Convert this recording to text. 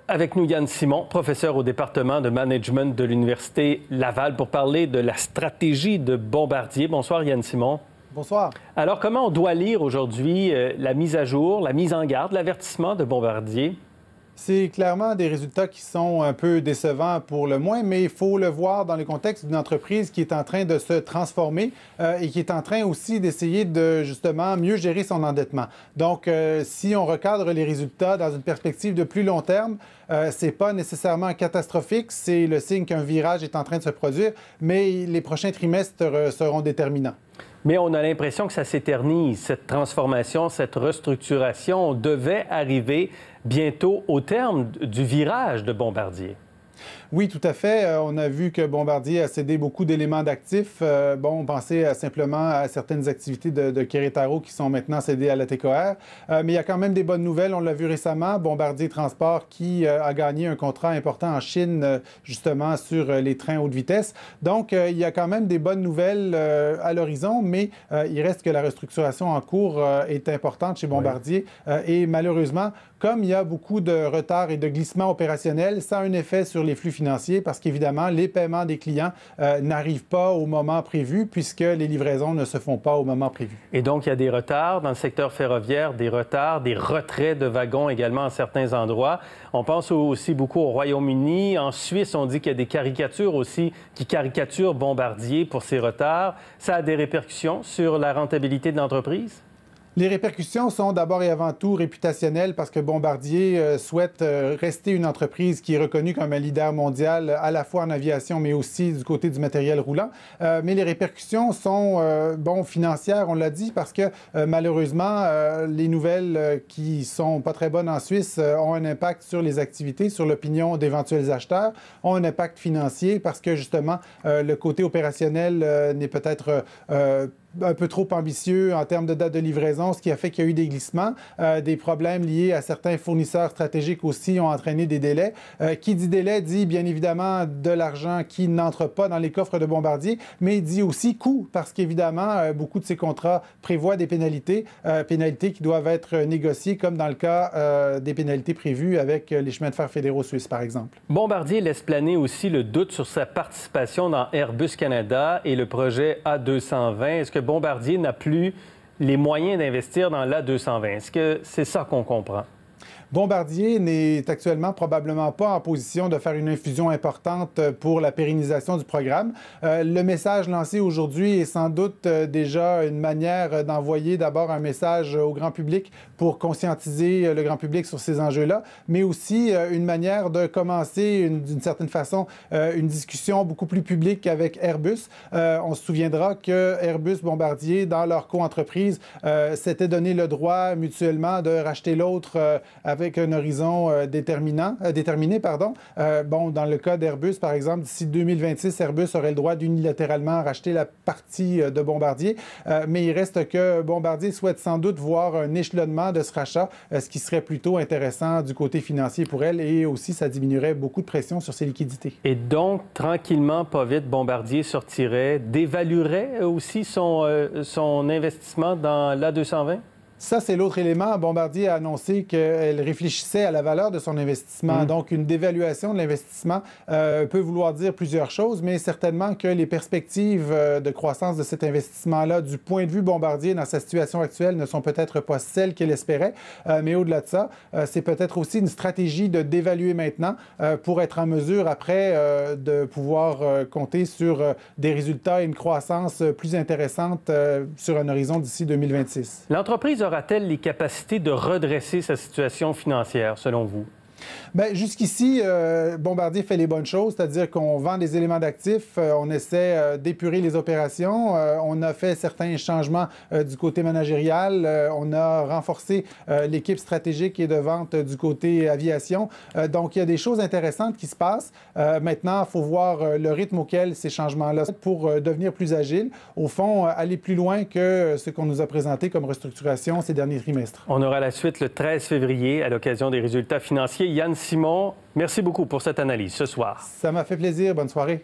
Avec nous, Yann Simon, professeur au département de management de l'Université Laval, pour parler de la stratégie de Bombardier. Bonsoir, Yann Simon. Bonsoir. Alors, comment on doit lire aujourd'hui la mise à jour, la mise en garde, l'avertissement de Bombardier? C'est clairement des résultats qui sont un peu décevants pour le moins, mais il faut le voir dans le contexte d'une entreprise qui est en train de se transformer et qui est en train aussi d'essayer de justement mieux gérer son endettement. Donc, si on recadre les résultats dans une perspective de plus long terme, c'est pas nécessairement catastrophique, c'est le signe qu'un virage est en train de se produire, mais les prochains trimestres seront déterminants. Mais on a l'impression que ça s'éternise, cette transformation, cette restructuration. On devait arriver bientôt au terme du virage de Bombardier. Oui, tout à fait. On a vu que Bombardier a cédé beaucoup d'éléments d'actifs. On pensait simplement à certaines activités de Querétaro qui sont maintenant cédées à la TKR. Mais il y a quand même des bonnes nouvelles. On l'a vu récemment. Bombardier Transport qui a gagné un contrat important en Chine, justement, sur les trains haute vitesse. Donc, il y a quand même des bonnes nouvelles à l'horizon, mais il reste que la restructuration en cours est importante chez Bombardier. Oui. Et malheureusement, comme il y a beaucoup de retard et de glissements opérationnels, ça a un effet sur les flux financiers parce qu'évidemment, les paiements des clients n'arrivent pas au moment prévu puisque les livraisons ne se font pas au moment prévu. Et donc, il y a des retards dans le secteur ferroviaire, des retards, des retraits de wagons également à certains endroits. On pense aussi beaucoup au Royaume-Uni. En Suisse, on dit qu'il y a des caricatures aussi qui caricaturent Bombardier pour ces retards. Ça a des répercussions sur la rentabilité de l'entreprise? Les répercussions sont d'abord et avant tout réputationnelles parce que Bombardier souhaite rester une entreprise qui est reconnue comme un leader mondial à la fois en aviation mais aussi du côté du matériel roulant. Mais les répercussions sont financières, on l'a dit, parce que malheureusement, les nouvelles qui sont pas très bonnes en Suisse ont un impact sur les activités, sur l'opinion d'éventuels acheteurs, ont un impact financier parce que justement, le côté opérationnel n'est peut-être un peu trop ambitieux en termes de date de livraison, ce qui a fait qu'il y a eu des glissements. Des problèmes liés à certains fournisseurs stratégiques aussi ont entraîné des délais. Qui dit délai dit bien évidemment de l'argent qui n'entre pas dans les coffres de Bombardier, mais dit aussi coût, parce qu'évidemment, beaucoup de ces contrats prévoient des pénalités, pénalités qui doivent être négociées, comme dans le cas des pénalités prévues avec les chemins de fer fédéraux suisses, par exemple. Bombardier laisse planer aussi le doute sur sa participation dans Airbus Canada et le projet A220. Est-ce que Bombardier n'a plus les moyens d'investir dans l'A220? Est-ce que c'est ça qu'on comprend? Bombardier n'est actuellement probablement pas en position de faire une infusion importante pour la pérennisation du programme. Le message lancé aujourd'hui est sans doute déjà une manière d'envoyer d'abord un message au grand public pour conscientiser le grand public sur ces enjeux-là, mais aussi une manière de commencer d'une certaine façon une discussion beaucoup plus publique avec Airbus. On se souviendra que Airbus Bombardier, dans leur co-entreprise, s'était donné le droit mutuellement de racheter l'autre avec un horizon déterminé. Dans le cas d'Airbus, par exemple, d'ici 2026, Airbus aurait le droit d'unilatéralement racheter la partie de Bombardier. Mais il reste que Bombardier souhaite sans doute voir un échelonnement de ce rachat, ce qui serait plutôt intéressant du côté financier pour elle et aussi ça diminuerait beaucoup de pression sur ses liquidités. Et donc, tranquillement, pas vite, Bombardier sortirait, dévaluerait aussi son investissement dans l'A220? Ça, c'est l'autre élément. Bombardier a annoncé qu'elle réfléchissait à la valeur de son investissement. Donc, une dévaluation de l'investissement peut vouloir dire plusieurs choses, mais certainement que les perspectives de croissance de cet investissement-là, du point de vue Bombardier, dans sa situation actuelle, ne sont peut-être pas celles qu'elle espérait. Mais au-delà de ça, c'est peut-être aussi une stratégie de dévaluer maintenant pour être en mesure, après, de pouvoir compter sur des résultats et une croissance plus intéressante sur un horizon d'ici 2026. L'entreprise aura-t-elle les capacités de redresser sa situation financière, selon vous? Bien, jusqu'ici, Bombardier fait les bonnes choses, c'est-à-dire qu'on vend des éléments d'actifs, on essaie d'épurer les opérations, on a fait certains changements du côté managérial, on a renforcé l'équipe stratégique et de vente du côté aviation. Donc, il y a des choses intéressantes qui se passent. Maintenant, il faut voir le rythme auquel ces changements-là pour devenir plus agile. Au fond, aller plus loin que ce qu'on nous a présenté comme restructuration ces derniers trimestres. On aura la suite le 13 février à l'occasion des résultats financiers. Yann Simon, merci beaucoup pour cette analyse ce soir. Ça m'a fait plaisir. Bonne soirée.